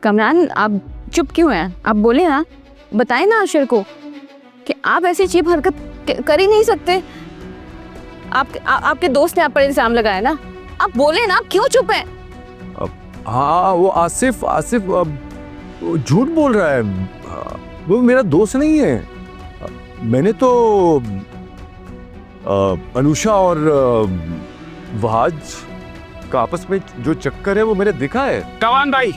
कमरान, आप चुप क्यों हैं? आप बोले ना, बताएं ना अशर को कि आप ऐसी चीप हरकत कर ही नहीं सकते। आपके दोस्त ने आप पर इल्जाम लगाया ना, आप बोले ना, क्यों चुप हैं? हाँ, वो आसिफ झूठ बोल रहा है। वो मेरा दोस्त नहीं है। मैंने तो अनुषा और वहाज का आपस में जो चक्कर है वो मैंने देखा है। कवान भाई,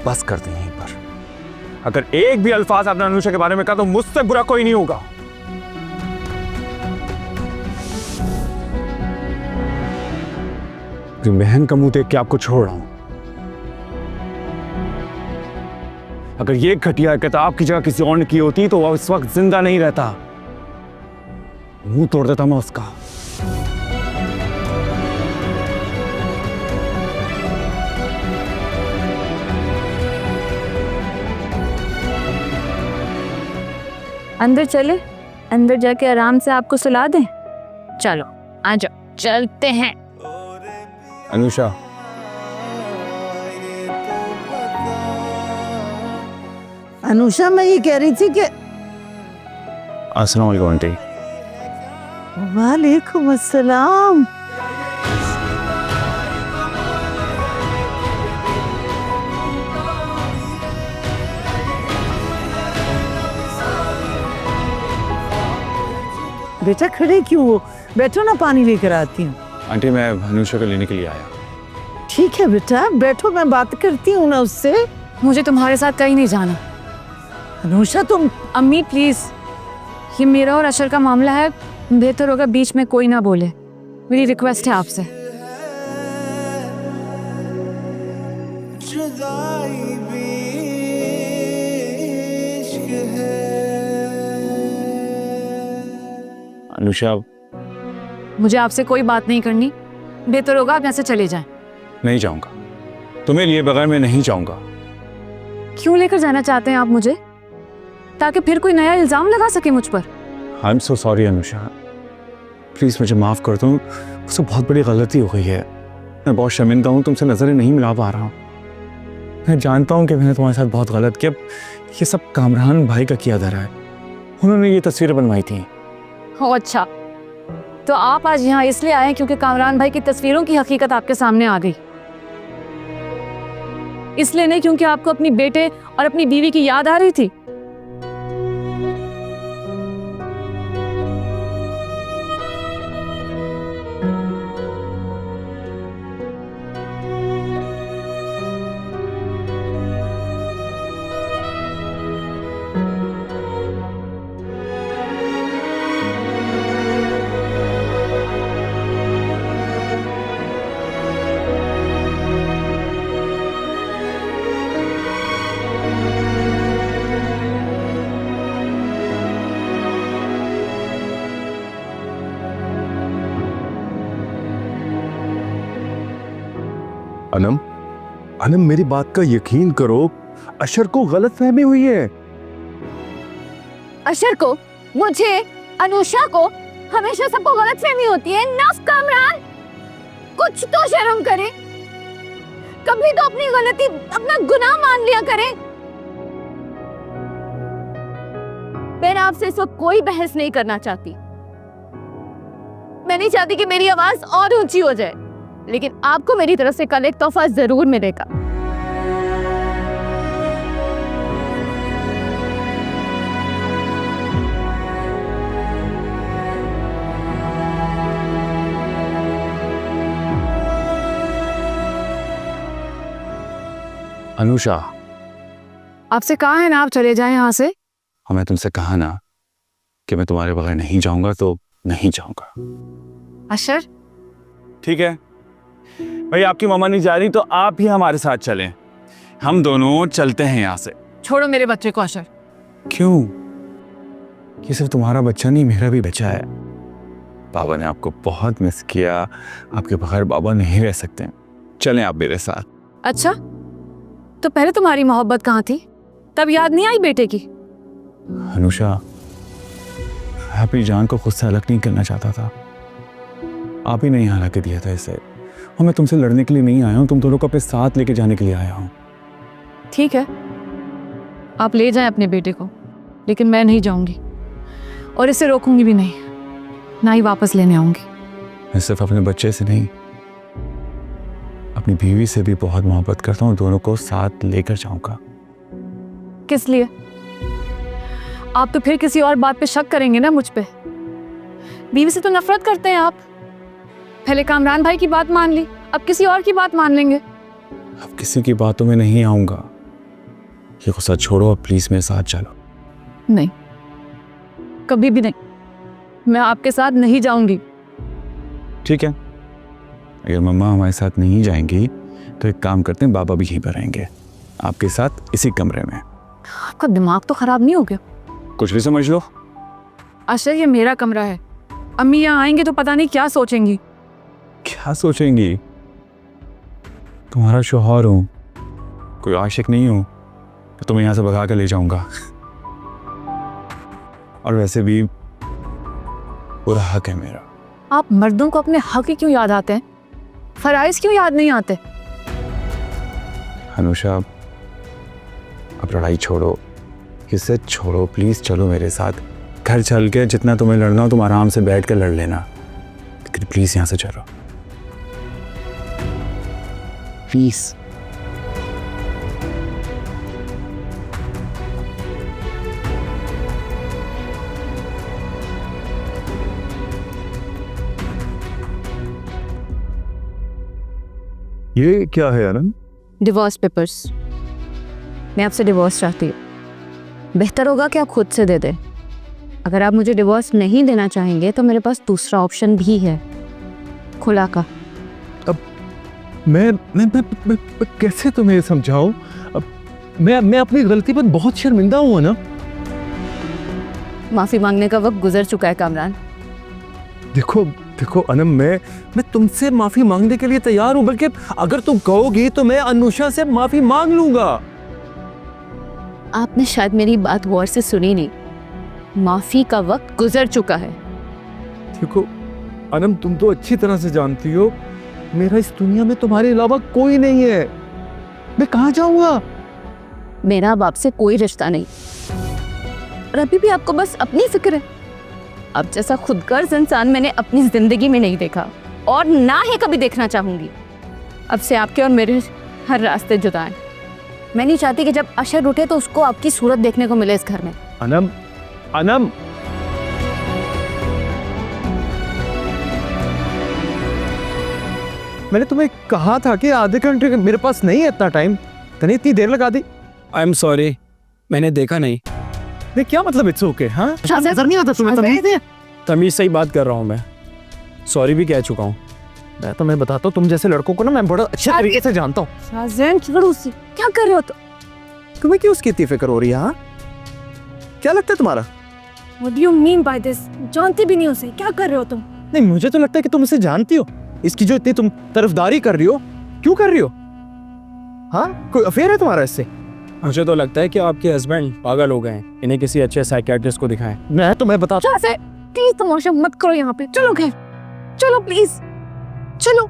बस कर दें यहीं पर। अगर एक भी अल्फाज आपने अनुषा के बारे में कहा तो मुझसे बुरा कोई नहीं होगा। बहन का मुंह देख के आपको छोड़ रहा हूं। अगर ये घटिया हरकत आपकी जगह किसी और ने की होती तो वो इस वक्त जिंदा नहीं रहता। मुंह तोड़ देता मैं उसका। अंदर चले, अंदर जाके आराम से आपको सुला दें। चलो आ जाओ, चलते हैं। अनुषा, अनुषा, मैं ये कह रही थी कि अस्सलाम वालेकुम आंटी। वालेकुम अस्सलाम। बेटा खड़े क्यों हो? बैठो ना, पानी लेकर आती हूँ। आंटी, मैं अनुषा को लेने के लिए आया। ठीक है बेटा, बैठो, मैं बात करती हूँ ना उससे। मुझे तुम्हारे साथ कहीं नहीं जाना। अनुषा तुम अम्मी प्लीज, ये मेरा और अशर का मामला है, बेहतर होगा बीच में कोई ना बोले। मेरी रिक्वेस्ट है आपसे। अनुषा, मुझे आपसे कोई बात नहीं करनी, बेहतर होगा आप यहाँ से चले जाएं। नहीं जाऊंगा, तुम्हें लिए बगैर मैं नहीं जाऊंगा। क्यों लेकर जाना चाहते हैं आप मुझे? ताकि फिर कोई नया इल्जाम लगा सके मुझ पर। I am so sorry Anusha, please मुझे माफ कर दो। मुझसे बहुत बड़ी गलती हो गई है। मैं बहुत शर्मिंदा हूँ, तुमसे नजरें नहीं मिला पा रहा हूँ। मैं जानता हूँ कि मैंने तुम्हारे साथ बहुत गलत किया। ये सब कामरान भाई का किया धरा है। उन्होंने ये तस्वीरें बनवाई थी। हो अच्छा, तो आप आज यहाँ इसलिए आए क्योंकि कामरान भाई की तस्वीरों की हकीकत आपके सामने आ गई। इसलिए नहीं क्योंकि आपको अपनी बेटे और अपनी बीवी की याद आ रही थी। अनम, मेरी बात का यकीन करो, अशर को गलतफहमी हुई है। अशर को, मुझे, अनुषा को हमेशा सबको गलतफहमी होती है। नफ कामरान, कुछ तो शर्म करे। कभी तो अपनी गलती, अपना गुनाह मान लिया करे। मैं आपसे इस वक्त कोई बहस नहीं करना चाहती। मैं नहीं चाहती कि मेरी आवाज और ऊंची हो जाए, लेकिन आपको मेरी तरफ से कल एक तोहफा जरूर मिलेगा। अनुषा, आपसे कहा है ना आप चले जाएं यहाँ से। हमें तुमसे कहा ना कि मैं तुम्हारे बगैर नहीं जाऊंगा, तो नहीं जाऊंगा। अशर, ठीक है भाई, आपकी मम्मा नहीं जा रही तो आप ही हमारे साथ चलें। हम दोनों चलते हैं यहाँ से। छोड़ो मेरे बच्चे को अशर। क्यों? ये सिर्फ तुम्हारा बच्चा नहीं, मेरा भी बच्चा है। बाबा ने आपको बहुत मिस किया। आपके बगैर बाबा नहीं रह सकते। चलें आप मेरे साथ। अच्छा, तो पहले तुम्हारी मोहब्बत कहाँ थी? तब याद नहीं आई बेटे की? अनुषा, अपनी जान को खुद से अलग नहीं करना चाहता था। आप ही ने यहाँ ला के दिया था इसे, और मैं तुमसे लड़ने के लिए नहीं आया हूँ, तुम दोनों को अपने साथ लेके जाने के लिए आया हूँ। ठीक है, आप ले जाएं अपने बेटे को, लेकिन मैं नहीं जाऊंगी और इसे रोकूंगी भी नहीं, ना ही वापस लेने आऊंगी। मैं सिर्फ अपने बच्चे से नहीं, अपनी बीवी से भी बहुत मोहब्बत करता हूँ, दोनों को साथ लेकर जाऊंगा। किस लिए? आप तो फिर किसी और बात पे शक करेंगे ना मुझ पे। बीवी से तो नफरत करते हैं आप। पहले कामरान भाई की बात मान ली, अब किसी और की बात मान लेंगे। अब किसी की बातों में नहीं आऊंगा। ये गुस्सा छोड़ो और प्लीज मेरे साथ चलो। नहीं, कभी भी नहीं, मैं आपके साथ नहीं जाऊंगी। ठीक है, अगर मम्मा हमारे साथ नहीं जाएंगी तो एक काम करते हैं, बाबा भी यहीं पर रहेंगे आपके साथ इसी कमरे में। आपका दिमाग तो खराब नहीं हो गया? कुछ भी समझ लो। अच्छा, ये मेरा कमरा है, अम्मी यहाँ आएंगे तो पता नहीं क्या सोचेंगी। क्या सोचेंगी? तुम्हारा शौहर हूं, कोई आशिक नहीं हूं तो तुम्हें यहां से भगा कर ले जाऊंगा। और वैसे भी पूरा हक है मेरा। आप मर्दों को अपने हक ही क्यों याद आते हैं, फराइज क्यों याद नहीं आते? अनुषा, अब लड़ाई छोड़ो, इसे छोड़ो, प्लीज चलो मेरे साथ। घर चल के जितना तुम्हें लड़ना हो तुम आराम से बैठ कर लड़ लेना, लेकिन प्लीज यहां से चलो, प्लीज। ये क्या है आनंद? Divorce papers. मैं आपसे डिवोर्स चाहती हूँ, बेहतर होगा कि आप खुद से दे दें। अगर आप मुझे डिवोर्स नहीं देना चाहेंगे तो मेरे पास दूसरा ऑप्शन भी है, खुला का। मैं कैसे तुम्हें समझाऊं? अब मैं अपनी गलती पर बहुत शर्मिंदा हूं ना। माफी मांगने का वक्त गुजर चुका है कामरान। देखो देखो अनम, मैं तुमसे माफी मांगने के लिए तैयार हूं, बल्कि अगर तुम कहोगी तो मैं अनुषा से माफी मांग लूंगा। आपने शायद मेरी बात गौर से सुनी नहीं, माफी का वक्त गुजर चुका है। देखो अनम, तुम तो अच्छी तरह से जानती हो मेरा इस दुनिया में तुम्हारे अलावा कोई नहीं है। मैं कहाँ जाऊंगा? मेरा अब आपसे कोई रिश्ता नहीं, और अभी भी आपको बस अपनी फिक्र है। अब जैसा खुदगर्ज इंसान मैंने अपनी जिंदगी में नहीं देखा और ना ही कभी देखना चाहूंगी। अब से आपके और मेरे हर रास्ते जुदा हैं। मैं नहीं चाहती कि जब अशर उठे तो उसको आपकी सूरत देखने को मिले इस घर में। अनम, अनम, मैंने तुम्हें कहा था कि आधे घंटे मेरे पास नहीं है इतना टाइम, तने इतनी देर लगा दी। आई एम सॉरी, मैंने देखा नहीं। नहीं, क्या मतलब इट्स ओके? हाँ, नजर नहीं आता तुम्हें? तमीज से ही बात कर रहा हूँ मैं, सॉरी भी कह चुका हूँ। मैं तुम्हें बताता हूँ, तुम जैसे लड़कों को ना मैं बड़ा अच्छे तरीके से जानता हूँ। क्या कर रहे हो तुम? तुम्हें क्यों उसकी इतनी फिक्र हो रही है? हाँ, क्या लगता है तुम्हारा? What do you mean by this? जानती भी नहीं उसे, क्या कर रहे हो तुम? नहीं, मुझे तो लगता है कि तुम इसे जानती हो। इसकी जो इतनी तुम तरफदारी कर रही हो, क्यों कर रही हो? हाँ, कोई अफेयर है तुम्हारा इससे? मुझे तो लगता है कि आपके हस्बैंड पागल हो गए हैं, इन्हें किसी अच्छे साइकियाट्रिस्ट को दिखाएं। मैं तुम्हें बताता प्लीज तमाशा मत करो यहाँ पे, चलो घर, चलो प्लीज, चलो।